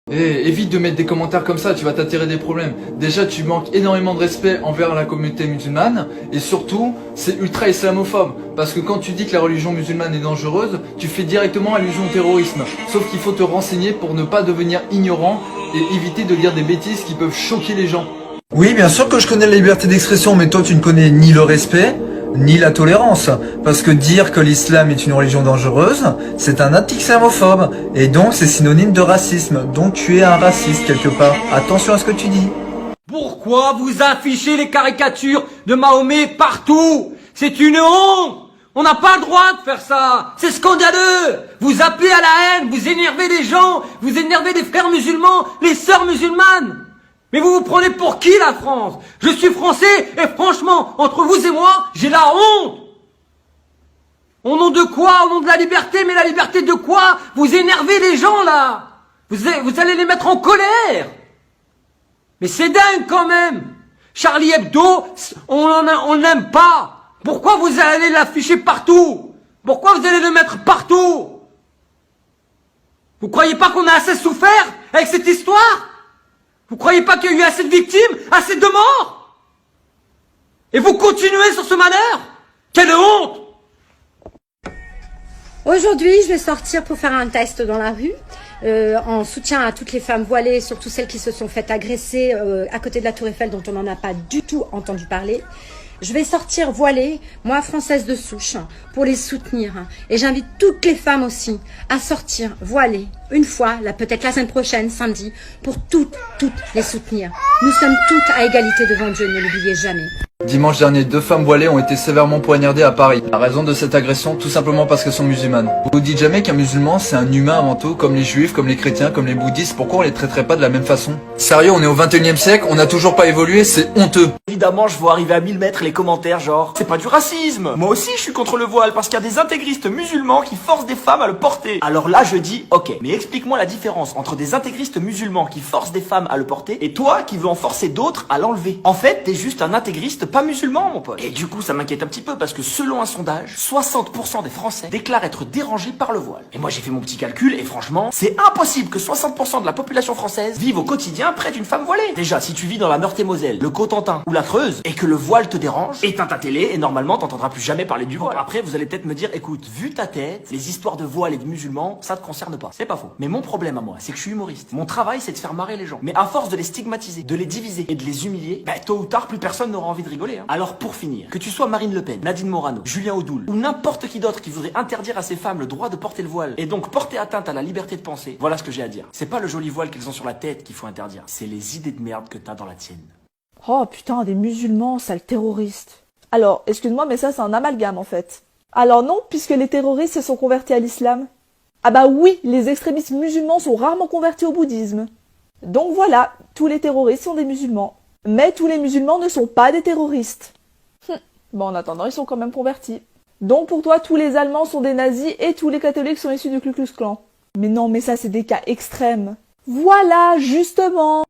Évite de mettre des commentaires comme ça, tu vas t'attirer des problèmes. Déjà, tu manques énormément de respect envers la communauté musulmane, et surtout, c'est ultra islamophobe. Parce que quand tu dis que la religion musulmane est dangereuse, tu fais directement allusion au terrorisme. Sauf qu'il faut te renseigner pour ne pas devenir ignorant et éviter de dire des bêtises qui peuvent choquer les gens. Oui, bien sûr que je connais la liberté d'expression, mais toi tu ne connais ni le respect, ni la tolérance. Parce que dire que l'islam est une religion dangereuse, c'est un acte islamophobe. Et donc c'est synonyme de racisme. Donc tu es un raciste quelque part. Attention à ce que tu dis. Pourquoi vous affichez les caricatures de Mahomet partout? C'est une honte! On n'a pas le droit de faire ça! C'est scandaleux! Vous appelez à la haine, vous énervez les gens, vous énervez les frères musulmans, les sœurs musulmanes! Mais vous vous prenez pour qui la France? Je suis français et franchement, entre vous et moi, j'ai la honte! Au nom de quoi? Au nom de la liberté? Mais la liberté de quoi? Vous énervez les gens là! Vous allez les mettre en colère! Mais c'est dingue quand même! Charlie Hebdo, on n'aime pas! Pourquoi vous allez l'afficher partout? Pourquoi vous allez le mettre partout? Vous croyez pas qu'on a assez souffert avec cette histoire? Vous croyez pas qu'il y a eu assez de victimes, assez de morts? Et vous continuez sur ce malheur? Quelle honte! Aujourd'hui, je vais sortir pour faire un test dans la rue, en soutien à toutes les femmes voilées, surtout celles qui se sont faites agresser à côté de la Tour Eiffel, dont on n'en a pas du tout entendu parler. Je vais sortir voilée, moi française de souche, pour les soutenir. Et j'invite toutes les femmes aussi à sortir voilées, une fois, là peut-être la semaine prochaine, samedi, pour toutes les soutenir. Nous sommes toutes à égalité devant Dieu, ne l'oubliez jamais. Dimanche dernier, 2 femmes voilées ont été sévèrement poignardées à Paris. La raison de cette agression, tout simplement parce qu'elles sont musulmanes. Vous vous dites jamais qu'un musulman c'est un humain avant tout, comme les juifs, comme les chrétiens, comme les bouddhistes, pourquoi on les traiterait pas de la même façon? Sérieux, on est au 21e siècle, on n'a toujours pas évolué, c'est honteux. Évidemment, je vois arriver à 1000 mètres les commentaires genre « C'est pas du racisme !» Moi aussi, je suis contre le voile parce qu'il y a des intégristes musulmans qui forcent des femmes à le porter. Alors là, je dis « Ok, mais explique-moi la différence entre des intégristes musulmans qui forcent des femmes à le porter et toi qui veux en forcer d'autres à l'enlever. En fait, t'es juste un intégriste pas musulman, mon pote. » Et du coup, ça m'inquiète un petit peu parce que selon un sondage, 60% des Français déclarent être dérangés par le voile. Et moi, j'ai fait mon petit calcul et franchement, c'est impossible que 60% de la population française vive au quotidien près d'une femme voilée. Déjà, si tu vis dans la Meurthe-et-Moselle, le Cotentin ou la Creuse et que le voile te dérange, éteins ta télé et normalement t'entendras plus jamais parler du voile. Après vous allez peut-être me dire, écoute, vu ta tête, les histoires de voile et de musulmans, ça te concerne pas. C'est pas faux. Mais mon problème à moi, c'est que je suis humoriste. Mon travail c'est de faire marrer les gens. Mais à force de les stigmatiser, de les diviser et de les humilier, tôt ou tard plus personne n'aura envie de rigoler. Alors pour finir, que tu sois Marine Le Pen, Nadine Morano, Julien Audoul ou n'importe qui d'autre qui voudrait interdire à ces femmes le droit de porter le voile et donc porter atteinte à la liberté de penser, voilà ce que j'ai à dire. C'est pas le joli voile qu'elles ont sur la tête qu'il faut interdire, c'est les idées de merde que t'as dans la tienne. Oh putain, des musulmans, sales terroristes. Alors, excuse-moi, mais ça c'est un amalgame en fait. Alors non, puisque les terroristes se sont convertis à l'islam. Ah bah oui, les extrémistes musulmans sont rarement convertis au bouddhisme. Donc voilà, tous les terroristes sont des musulmans. Mais tous les musulmans ne sont pas des terroristes. Bon, en attendant, ils sont quand même convertis. Donc pour toi, tous les Allemands sont des nazis et tous les catholiques sont issus du Ku Klux Klan. Mais non, mais ça c'est des cas extrêmes. Voilà, justement.